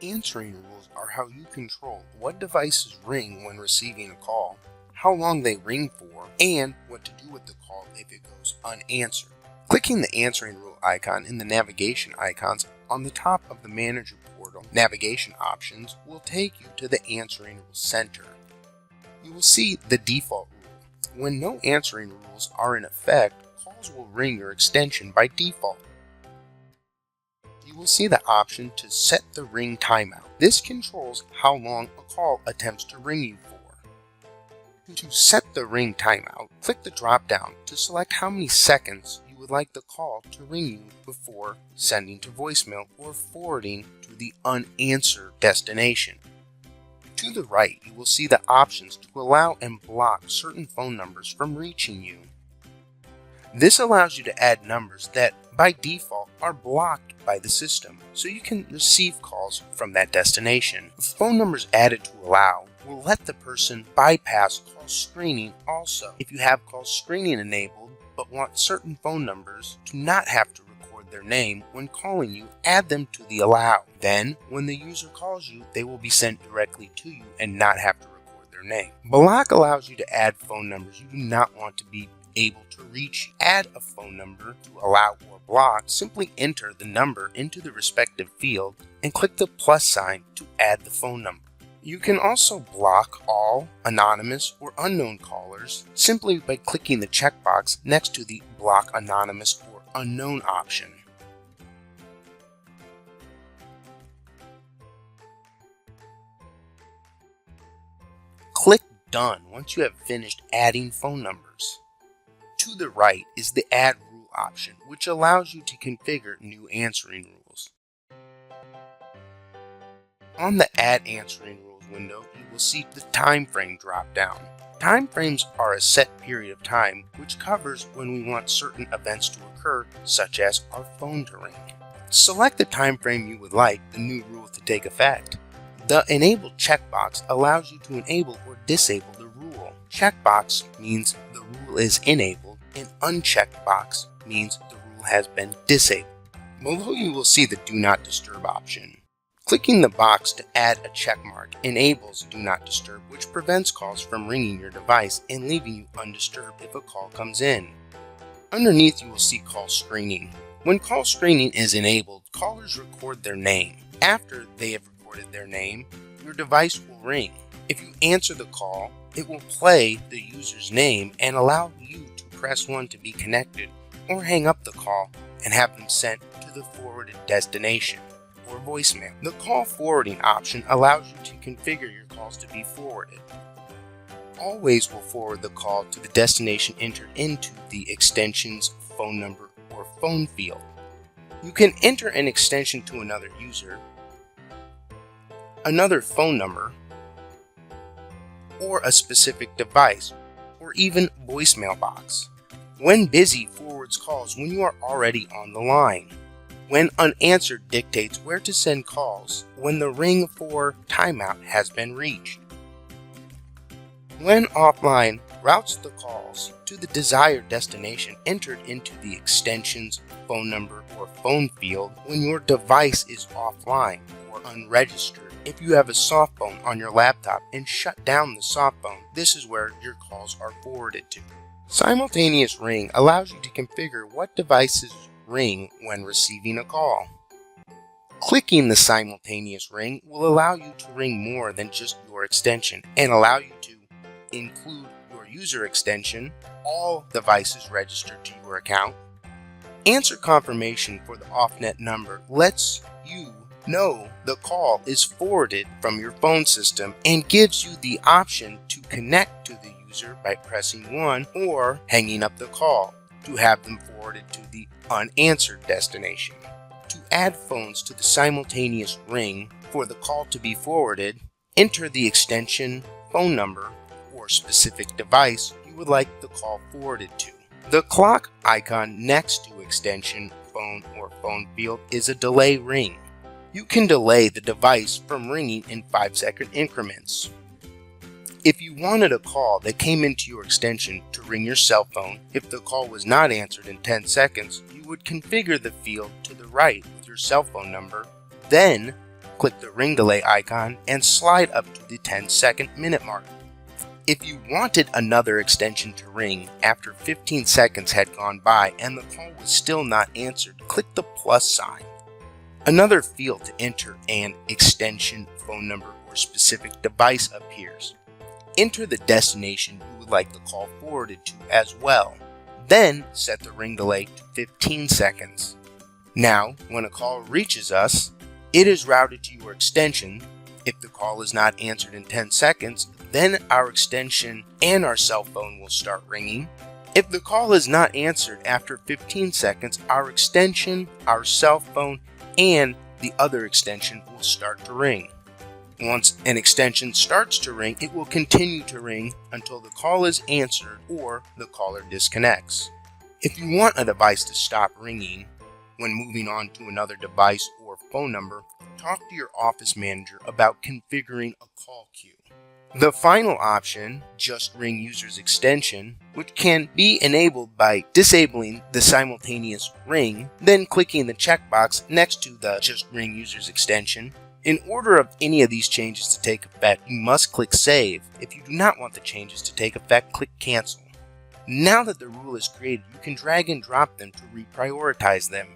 Answering rules are how you control what devices ring when receiving a call, how long they ring for, and what to do with the call if it goes unanswered. Clicking the answering rule icon in the navigation icons on the top of the Manager Portal navigation options will take you to the Answering Rules Center. You will see the default rule. When no answering rules are in effect, calls will ring your extension by default. You will see the option to set the ring timeout. This controls how long a call attempts to ring you for. To set the ring timeout, click the drop-down to select how many seconds you would like the call to ring you before sending to voicemail or forwarding to the unanswered destination. To the right, you will see the options to allow and block certain phone numbers from reaching you. This allows you to add numbers that, by default, are blocked by the system, so you can receive calls from that destination. Phone numbers added to allow will let the person bypass call screening also. If you have call screening enabled, but want certain phone numbers to not have to record their name when calling you, add them to the allow. Then, when the user calls you, they will be sent directly to you and not have to record their name. Block allows you to add phone numbers you do not want to be able to reach you. Add a phone number to allow or block. Simply enter the number into the respective field and click the plus sign to add the phone number. You can also block all anonymous or unknown callers simply by clicking the checkbox next to the block anonymous or unknown option. Click Done once you have finished adding phone numbers. To the right is the Add Rule option, which allows you to configure new answering rules. On the Add Answering Rules window, you will see the time frame drop down. Time frames are a set period of time which covers when we want certain events to occur, such as our phone to ring. Select the time frame you would like the new rule to take effect. The Enable checkbox allows you to enable or disable the rule. Checkbox means the rule is enabled, and unchecked box means the rule has been disabled. Below you will see the Do Not Disturb option. Clicking the box to add a checkmark enables Do Not Disturb, which prevents calls from ringing your device and leaving you undisturbed if a call comes in. Underneath you will see Call Screening. When call screening is enabled, callers record their name. After they have recorded their name, your device will ring. If you answer the call, it will play the user's name and allow you to press 1 to be connected, or hang up the call and have them sent to the forwarded destination or voicemail. The call forwarding option allows you to configure your calls to be forwarded. Always will forward the call to the destination entered into the extension's phone number or phone field. You can enter an extension to another user, another phone number, or a specific device, or even voicemail box. When busy forwards calls when you are already on the line. When unanswered dictates where to send calls when the ring for timeout has been reached. When offline, routes the calls to the desired destination entered into the extension's phone number or phone field when your device is offline or unregistered. If you have a soft phone on your laptop and shut down the soft phone, this is where your calls are forwarded to. Simultaneous ring allows you to configure what devices ring when receiving a call. Clicking the simultaneous ring will allow you to ring more than just your extension and allow you to include your user extension, all devices registered to your account. Answer confirmation for the off-net number lets you know the call is forwarded from your phone system and gives you the option to connect to the user by pressing 1 or hanging up the call to have them forwarded to the unanswered destination. To add phones to the simultaneous ring for the call to be forwarded, enter the extension, phone number, or specific device you would like the call forwarded to. The clock icon next to extension, phone, or phone field is a delay ring. You can delay the device from ringing in 5-second increments. If you wanted a call that came into your extension to ring your cell phone, if the call was not answered in 10 seconds, you would configure the field to the right with your cell phone number, then click the ring delay icon and slide up to the 10-second minute mark. If you wanted another extension to ring after 15 seconds had gone by and the call was still not answered, click the plus sign. Another field to enter an extension, phone number, or specific device appears. Enter the destination you would like the call forwarded to as well. Then set the ring delay to 15 seconds. Now, when a call reaches us, it is routed to your extension. If the call is not answered in 10 seconds, then our extension and our cell phone will start ringing. If the call is not answered after 15 seconds, our extension, our cell phone, and the other extension will start to ring. Once an extension starts to ring, it will continue to ring until the call is answered or the caller disconnects. If you want a device to stop ringing when moving on to another device or phone number, talk to your office manager about configuring a call queue. The final option, Just Ring User's Extension, which can be enabled by disabling the simultaneous ring, then clicking the checkbox next to the Just Ring User's Extension. In order of any of these changes to take effect, you must click Save. If you do not want the changes to take effect, click Cancel. Now that the rule is created, you can drag and drop them to reprioritize them.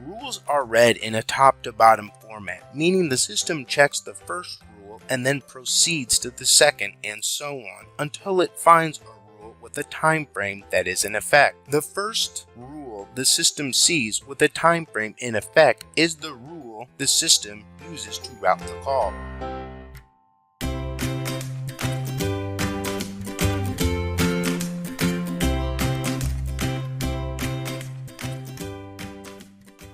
Rules are read in a top to bottom format, meaning the system checks the first rule and then proceeds to the second and so on until it finds a rule with a time frame that is in effect. The first rule the system sees with a time frame in effect is the rule the system uses to route the call.